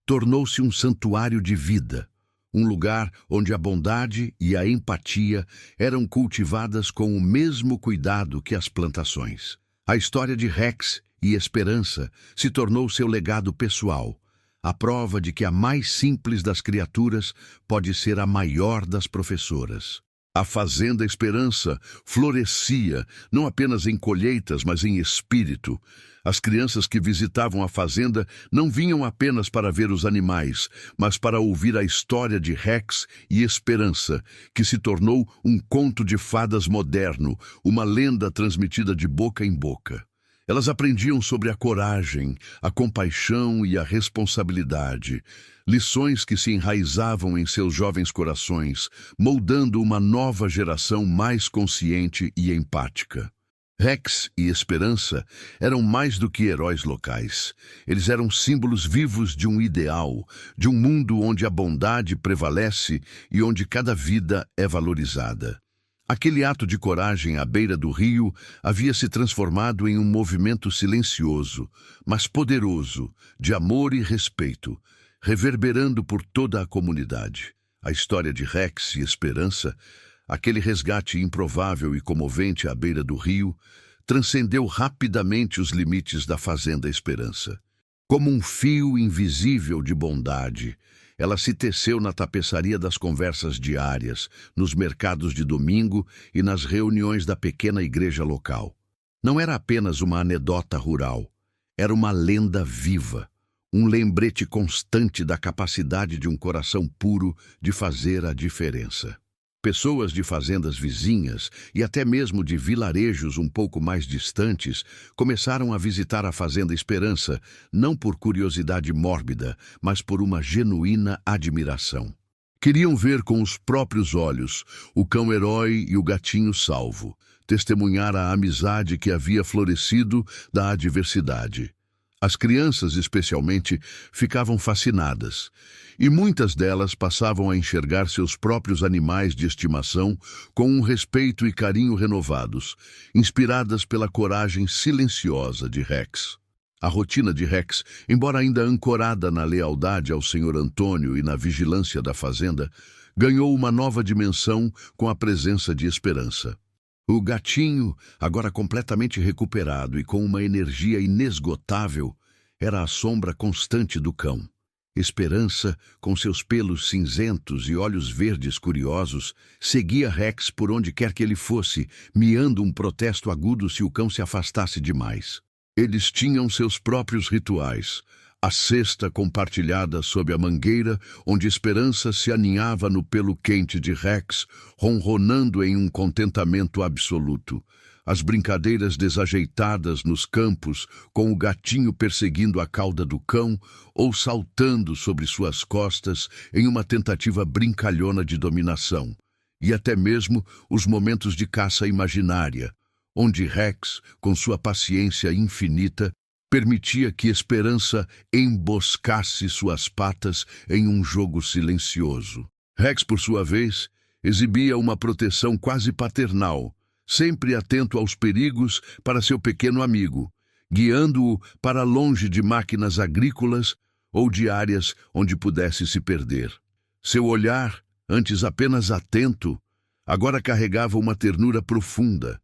tornou-se um santuário de vida, um lugar onde a bondade e a empatia eram cultivadas com o mesmo cuidado que as plantações. A história de Rex e Esperança se tornou seu legado pessoal, a prova de que a mais simples das criaturas pode ser a maior das professoras. A Fazenda Esperança florescia não apenas em colheitas, mas em espírito. As crianças que visitavam a fazenda não vinham apenas para ver os animais, mas para ouvir a história de Rex e Esperança, que se tornou um conto de fadas moderno, uma lenda transmitida de boca em boca. Elas aprendiam sobre a coragem, a compaixão e a responsabilidade, lições que se enraizavam em seus jovens corações, moldando uma nova geração mais consciente e empática. Rex e Esperança eram mais do que heróis locais. Eles eram símbolos vivos de um ideal, de um mundo onde a bondade prevalece e onde cada vida é valorizada. Aquele ato de coragem à beira do rio havia se transformado em um movimento silencioso, mas poderoso, de amor e respeito, reverberando por toda a comunidade. A história de Rex e Esperança, aquele resgate improvável e comovente à beira do rio, transcendeu rapidamente os limites da Fazenda Esperança. Como um fio invisível de bondade, ela se teceu na tapeçaria das conversas diárias, nos mercados de domingo e nas reuniões da pequena igreja local. Não era apenas uma anedota rural, era uma lenda viva, um lembrete constante da capacidade de um coração puro de fazer a diferença. Pessoas de fazendas vizinhas e até mesmo de vilarejos um pouco mais distantes começaram a visitar a Fazenda Esperança, não por curiosidade mórbida, mas por uma genuína admiração. Queriam ver com os próprios olhos o cão-herói e o gatinho salvo, testemunhar a amizade que havia florescido da adversidade. As crianças, especialmente, ficavam fascinadas, e muitas delas passavam a enxergar seus próprios animais de estimação com um respeito e carinho renovados, inspiradas pela coragem silenciosa de Rex. A rotina de Rex, embora ainda ancorada na lealdade ao Sr. Antônio e na vigilância da fazenda, ganhou uma nova dimensão com a presença de Esperança. O gatinho, agora completamente recuperado e com uma energia inesgotável, era a sombra constante do cão. Esperança, com seus pelos cinzentos e olhos verdes curiosos, seguia Rex por onde quer que ele fosse, miando um protesto agudo se o cão se afastasse demais. Eles tinham seus próprios rituais. A cesta compartilhada sob a mangueira, onde Esperança se aninhava no pelo quente de Rex, ronronando em um contentamento absoluto. As brincadeiras desajeitadas nos campos, com o gatinho perseguindo a cauda do cão ou saltando sobre suas costas em uma tentativa brincalhona de dominação. E até mesmo os momentos de caça imaginária, onde Rex, com sua paciência infinita, permitia que Esperança emboscasse suas patas em um jogo silencioso. Rex, por sua vez, exibia uma proteção quase paternal, sempre atento aos perigos para seu pequeno amigo, guiando-o para longe de máquinas agrícolas ou de áreas onde pudesse se perder. Seu olhar, antes apenas atento, agora carregava uma ternura profunda,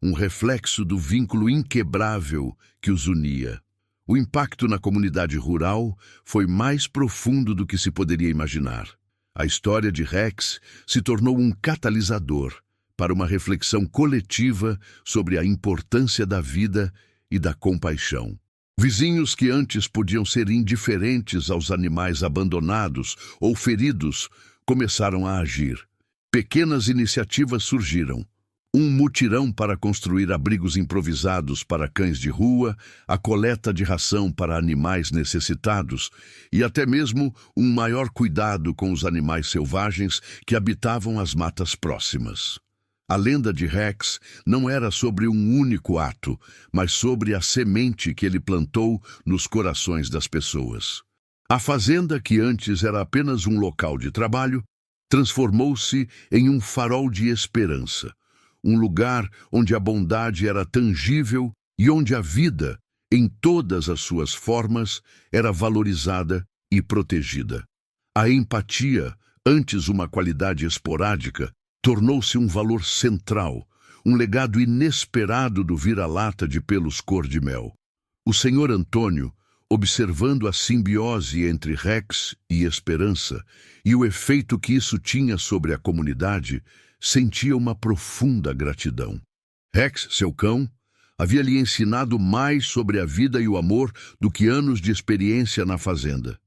um reflexo do vínculo inquebrável que os unia. O impacto na comunidade rural foi mais profundo do que se poderia imaginar. A história de Rex se tornou um catalisador para uma reflexão coletiva sobre a importância da vida e da compaixão. Vizinhos que antes podiam ser indiferentes aos animais abandonados ou feridos começaram a agir. Pequenas iniciativas surgiram. Um mutirão para construir abrigos improvisados para cães de rua, a coleta de ração para animais necessitados e até mesmo um maior cuidado com os animais selvagens que habitavam as matas próximas. A lenda de Rex não era sobre um único ato, mas sobre a semente que ele plantou nos corações das pessoas. A fazenda, que antes era apenas um local de trabalho, transformou-se em um farol de esperança. Um lugar onde a bondade era tangível e onde a vida, em todas as suas formas, era valorizada e protegida. A empatia, antes uma qualidade esporádica, tornou-se um valor central, um legado inesperado do vira-lata de pelos cor-de-mel. O Senhor Antônio, observando a simbiose entre Rex e Esperança e o efeito que isso tinha sobre a comunidade, sentia uma profunda gratidão. Rex, seu cão, havia lhe ensinado mais sobre a vida e o amor do que anos de experiência na fazenda.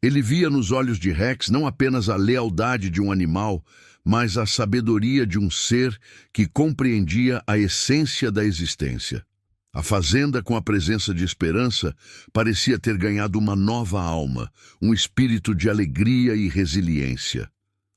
Ele via nos olhos de Rex não apenas a lealdade de um animal, mas a sabedoria de um ser que compreendia a essência da existência. A fazenda, com a presença de Esperança, parecia ter ganhado uma nova alma, um espírito de alegria e resiliência.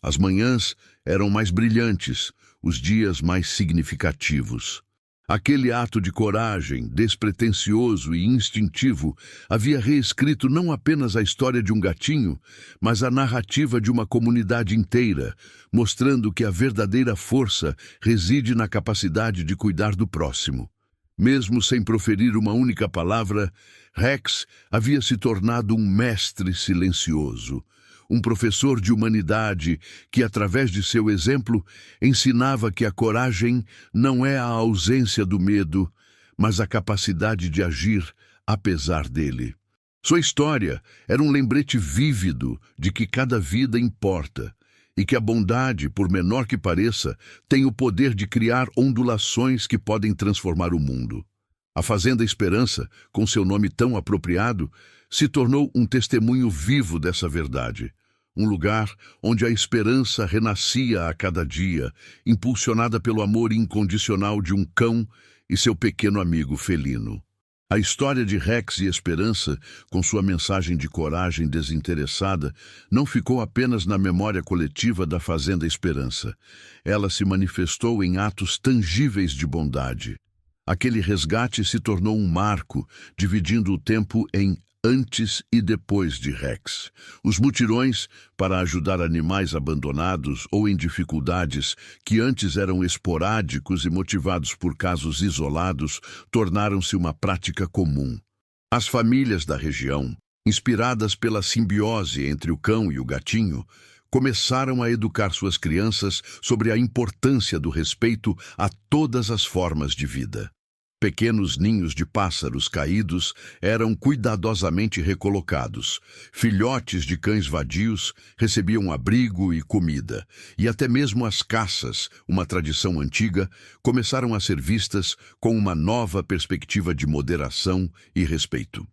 As manhãs eram mais brilhantes, os dias mais significativos. Aquele ato de coragem, despretensioso e instintivo, havia reescrito não apenas a história de um gatinho, mas a narrativa de uma comunidade inteira, mostrando que a verdadeira força reside na capacidade de cuidar do próximo. Mesmo sem proferir uma única palavra, Rex havia se tornado um mestre silencioso, um professor de humanidade que, através de seu exemplo, ensinava que a coragem não é a ausência do medo, mas a capacidade de agir apesar dele. Sua história era um lembrete vívido de que cada vida importa e que a bondade, por menor que pareça, tem o poder de criar ondulações que podem transformar o mundo. A Fazenda Esperança, com seu nome tão apropriado, se tornou um testemunho vivo dessa verdade. Um lugar onde a esperança renascia a cada dia, impulsionada pelo amor incondicional de um cão e seu pequeno amigo felino. A história de Rex e Esperança, com sua mensagem de coragem desinteressada, não ficou apenas na memória coletiva da Fazenda Esperança. Ela se manifestou em atos tangíveis de bondade. Aquele resgate se tornou um marco, dividindo o tempo em antes e depois de Rex. Os mutirões para ajudar animais abandonados ou em dificuldades, que antes eram esporádicos e motivados por casos isolados, tornaram-se uma prática comum. As famílias da região, inspiradas pela simbiose entre o cão e o gatinho, começaram a educar suas crianças sobre a importância do respeito a todas as formas de vida. Pequenos ninhos de pássaros caídos eram cuidadosamente recolocados. Filhotes de cães vadios recebiam abrigo e comida. E até mesmo as caças, uma tradição antiga, começaram a ser vistas com uma nova perspectiva de moderação e respeito.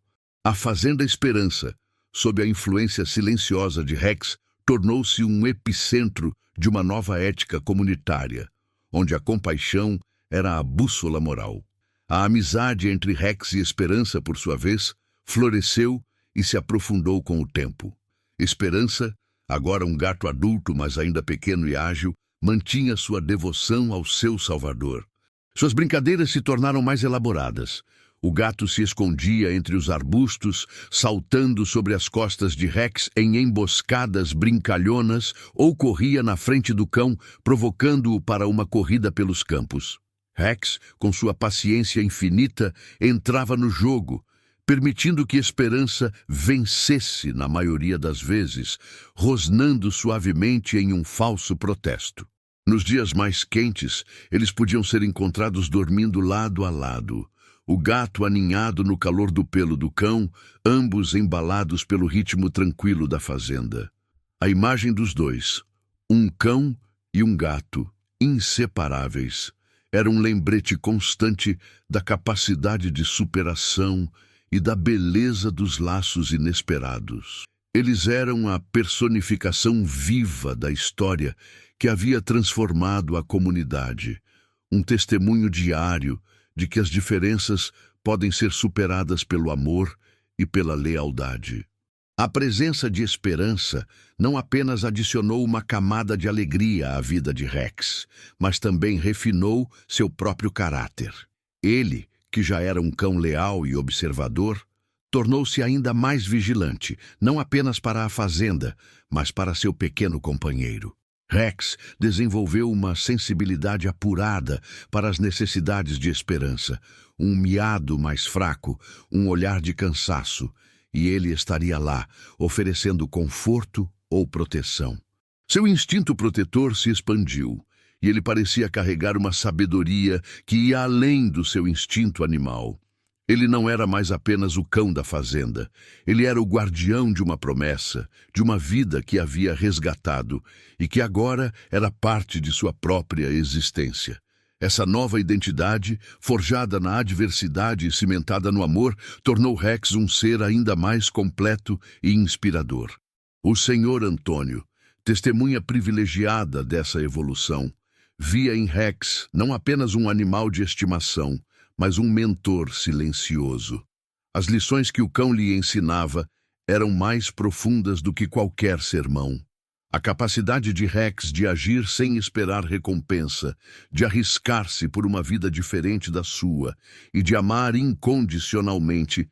A Fazenda Esperança, sob a influência silenciosa de Rex, tornou-se um epicentro de uma nova ética comunitária, onde a compaixão era a bússola moral. A amizade entre Rex e Esperança, por sua vez, floresceu e se aprofundou com o tempo. Esperança, agora um gato adulto, mas ainda pequeno e ágil, mantinha sua devoção ao seu salvador. Suas brincadeiras se tornaram mais elaboradas. O gato se escondia entre os arbustos, saltando sobre as costas de Rex em emboscadas brincalhonas ou corria na frente do cão, provocando-o para uma corrida pelos campos. Rex, com sua paciência infinita, entrava no jogo, permitindo que Esperança vencesse na maioria das vezes, rosnando suavemente em um falso protesto. Nos dias mais quentes, eles podiam ser encontrados dormindo lado a lado. O gato aninhado no calor do pelo do cão, ambos embalados pelo ritmo tranquilo da fazenda. A imagem dos dois, um cão e um gato, inseparáveis, era um lembrete constante da capacidade de superação e da beleza dos laços inesperados. Eles eram a personificação viva da história que havia transformado a comunidade, um testemunho diário de que as diferenças podem ser superadas pelo amor e pela lealdade. A presença de Esperança não apenas adicionou uma camada de alegria à vida de Rex, mas também refinou seu próprio caráter. Ele, que já era um cão leal e observador, tornou-se ainda mais vigilante, não apenas para a fazenda, mas para seu pequeno companheiro. Rex desenvolveu uma sensibilidade apurada para as necessidades de Esperança, um miado mais fraco, um olhar de cansaço, e ele estaria lá, oferecendo conforto ou proteção. Seu instinto protetor se expandiu, e ele parecia carregar uma sabedoria que ia além do seu instinto animal. Ele não era mais apenas o cão da fazenda. Ele era o guardião de uma promessa, de uma vida que havia resgatado e que agora era parte de sua própria existência. Essa nova identidade, forjada na adversidade e cimentada no amor, tornou Rex um ser ainda mais completo e inspirador. O Senhor Antônio, testemunha privilegiada dessa evolução, via em Rex não apenas um animal de estimação, mas um mentor silencioso. As lições que o cão lhe ensinava eram mais profundas do que qualquer sermão. A capacidade de Rex de agir sem esperar recompensa, de arriscar-se por uma vida diferente da sua e de amar incondicionalmente,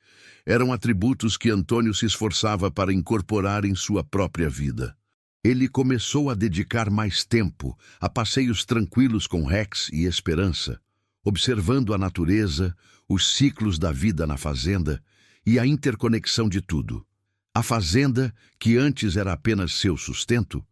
eram atributos que Antônio se esforçava para incorporar em sua própria vida. Ele começou a dedicar mais tempo a passeios tranquilos com Rex e Esperança, observando a natureza, os ciclos da vida na fazenda e a interconexão de tudo. A fazenda, que antes era apenas seu sustento,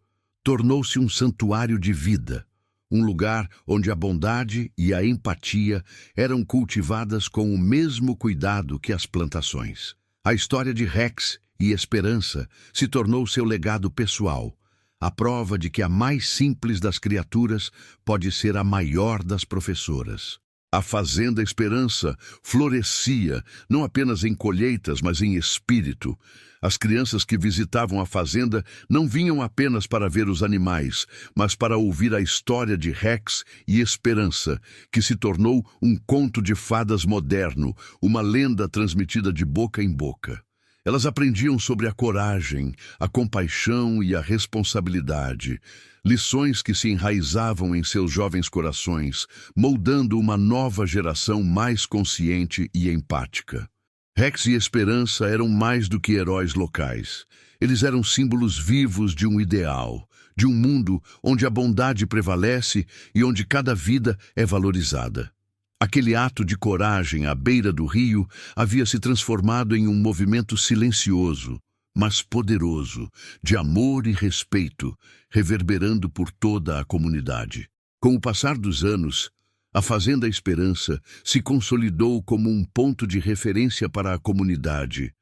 tornou-se um santuário de vida, um lugar onde a bondade e a empatia eram cultivadas com o mesmo cuidado que as plantações. A história de Rex e Esperança se tornou seu legado pessoal, a prova de que a mais simples das criaturas pode ser a maior das professoras. A Fazenda Esperança florescia, não apenas em colheitas, mas em espírito. As crianças que visitavam a fazenda não vinham apenas para ver os animais, mas para ouvir a história de Rex e Esperança, que se tornou um conto de fadas moderno, uma lenda transmitida de boca em boca. Elas aprendiam sobre a coragem, a compaixão e a responsabilidade, lições que se enraizavam em seus jovens corações, moldando uma nova geração mais consciente e empática. Rex e Esperança eram mais do que heróis locais. Eles eram símbolos vivos de um ideal, de um mundo onde a bondade prevalece e onde cada vida é valorizada. Aquele ato de coragem à beira do rio havia se transformado em um movimento silencioso, mas poderoso, de amor e respeito, reverberando por toda a comunidade. Com o passar dos anos, a Fazenda Esperança se consolidou como um ponto de referência para a comunidade,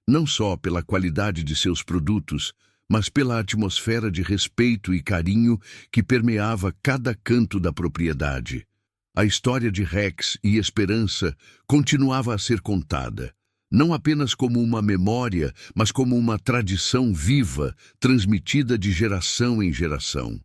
não só pela qualidade de seus produtos, mas pela atmosfera de respeito e carinho que permeava cada canto da propriedade. A história de Rex e Esperança continuava a ser contada, não apenas como uma memória, mas como uma tradição viva, transmitida de geração em geração.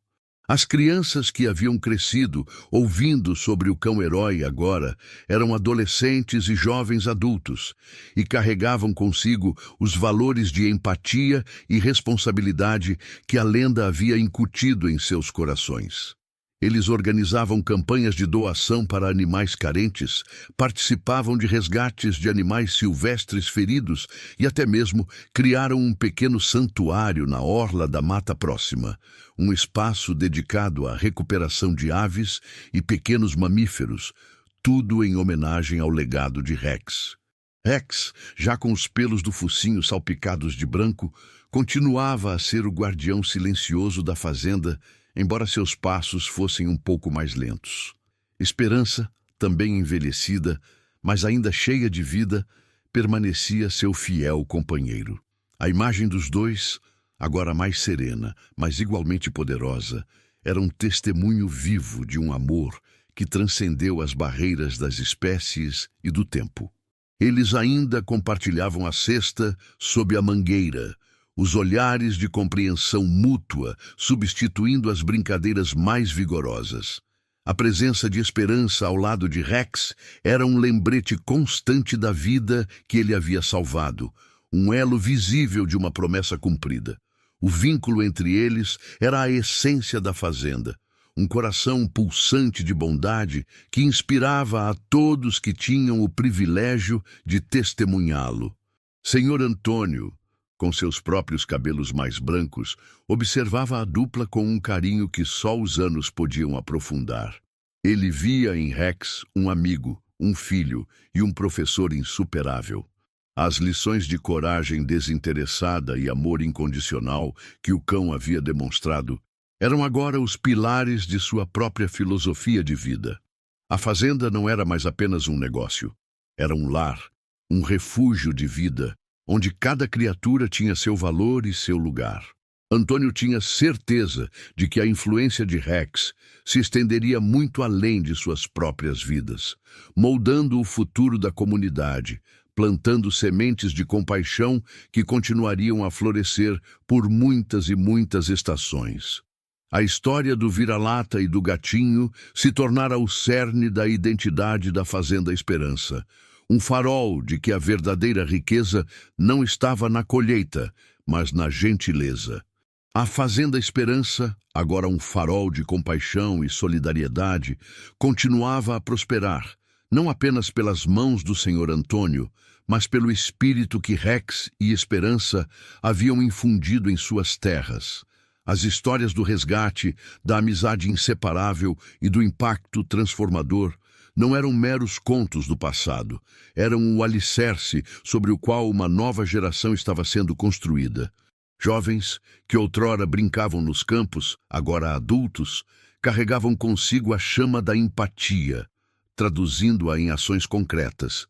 As crianças que haviam crescido ouvindo sobre o cão-herói agora eram adolescentes e jovens adultos e carregavam consigo os valores de empatia e responsabilidade que a lenda havia incutido em seus corações. Eles organizavam campanhas de doação para animais carentes, participavam de resgates de animais silvestres feridos e até mesmo criaram um pequeno santuário na orla da mata próxima, um espaço dedicado à recuperação de aves e pequenos mamíferos, tudo em homenagem ao legado de Rex. Rex, já com os pelos do focinho salpicados de branco, continuava a ser o guardião silencioso da fazenda, embora seus passos fossem um pouco mais lentos. Esperança, também envelhecida, mas ainda cheia de vida, permanecia seu fiel companheiro. A imagem dos dois, agora mais serena, mas igualmente poderosa, era um testemunho vivo de um amor que transcendeu as barreiras das espécies e do tempo. Eles ainda compartilhavam a cesta sob a mangueira, os olhares de compreensão mútua substituindo as brincadeiras mais vigorosas. A presença de Esperança ao lado de Rex era um lembrete constante da vida que ele havia salvado, um elo visível de uma promessa cumprida. O vínculo entre eles era a essência da fazenda, um coração pulsante de bondade que inspirava a todos que tinham o privilégio de testemunhá-lo. Senhor Antônio, com seus próprios cabelos mais brancos, observava a dupla com um carinho que só os anos podiam aprofundar. Ele via em Rex um amigo, um filho e um professor insuperável. As lições de coragem desinteressada e amor incondicional que o cão havia demonstrado eram agora os pilares de sua própria filosofia de vida. A fazenda não era mais apenas um negócio. Era um lar, um refúgio de vida, onde cada criatura tinha seu valor e seu lugar. Antônio tinha certeza de que a influência de Rex se estenderia muito além de suas próprias vidas, moldando o futuro da comunidade, plantando sementes de compaixão que continuariam a florescer por muitas e muitas estações. A história do vira-lata e do gatinho se tornara o cerne da identidade da Fazenda Esperança, um farol de que a verdadeira riqueza não estava na colheita, mas na gentileza. A Fazenda Esperança, agora um farol de compaixão e solidariedade, continuava a prosperar, não apenas pelas mãos do Senhor Antônio, mas pelo espírito que Rex e Esperança haviam infundido em suas terras. As histórias do resgate, da amizade inseparável e do impacto transformador não eram meros contos do passado, eram o alicerce sobre o qual uma nova geração estava sendo construída. Jovens que outrora brincavam nos campos, agora adultos, carregavam consigo a chama da empatia, traduzindo-a em ações concretas.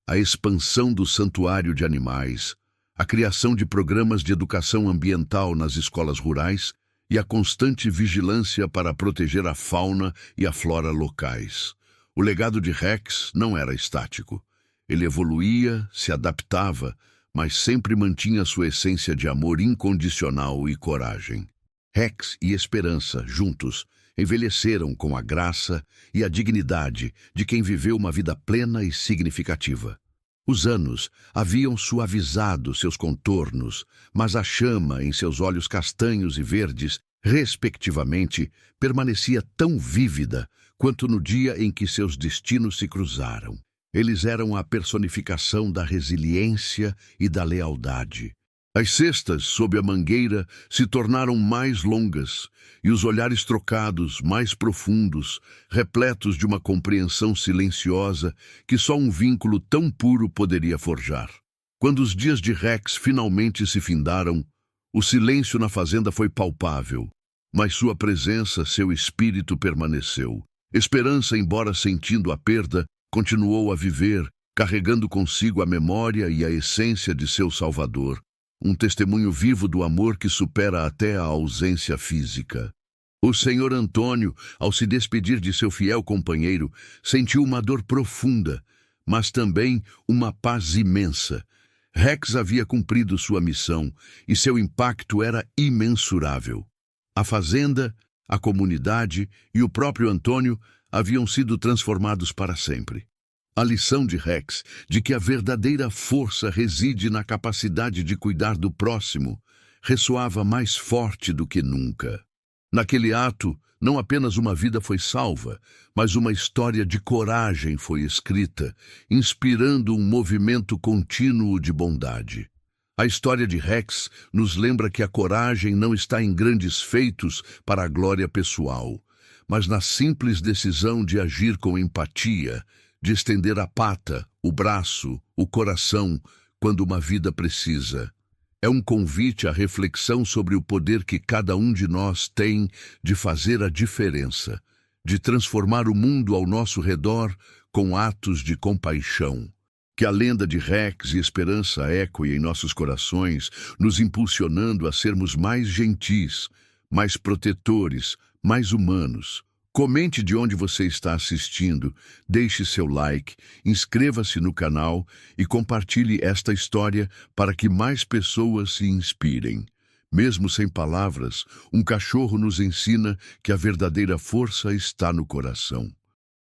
A expansão do santuário de animais, a criação de programas de educação ambiental nas escolas rurais e a constante vigilância para proteger a fauna e a flora locais. O legado de Rex não era estático. Ele evoluía, se adaptava, mas sempre mantinha sua essência de amor incondicional e coragem. Rex e Esperança, juntos, envelheceram com a graça e a dignidade de quem viveu uma vida plena e significativa. Os anos haviam suavizado seus contornos, mas a chama em seus olhos castanhos e verdes, respectivamente, permanecia tão vívida quanto no dia em que seus destinos se cruzaram. Eles eram a personificação da resiliência e da lealdade. As cestas sob a mangueira se tornaram mais longas e os olhares trocados mais profundos, repletos de uma compreensão silenciosa que só um vínculo tão puro poderia forjar. Quando os dias de Rex finalmente se findaram, o silêncio na fazenda foi palpável, mas sua presença, seu espírito permaneceu. Esperança, embora sentindo a perda, continuou a viver, carregando consigo a memória e a essência de seu Salvador. Um testemunho vivo do amor que supera até a ausência física. O Senhor Antônio, ao se despedir de seu fiel companheiro, sentiu uma dor profunda, mas também uma paz imensa. Rex havia cumprido sua missão e seu impacto era imensurável. A fazenda, a comunidade e o próprio Antônio haviam sido transformados para sempre. A lição de Rex, de que a verdadeira força reside na capacidade de cuidar do próximo, ressoava mais forte do que nunca. Naquele ato, não apenas uma vida foi salva, mas uma história de coragem foi escrita, inspirando um movimento contínuo de bondade. A história de Rex nos lembra que a coragem não está em grandes feitos para a glória pessoal, mas na simples decisão de agir com empatia, de estender a pata, o braço, o coração, quando uma vida precisa. É um convite à reflexão sobre o poder que cada um de nós tem de fazer a diferença, de transformar o mundo ao nosso redor com atos de compaixão. Que a lenda de Rex e Esperança ecoe em nossos corações, nos impulsionando a sermos mais gentis, mais protetores, mais humanos. Comente de onde você está assistindo, deixe seu like, inscreva-se no canal e compartilhe esta história para que mais pessoas se inspirem. Mesmo sem palavras, um cachorro nos ensina que a verdadeira força está no coração.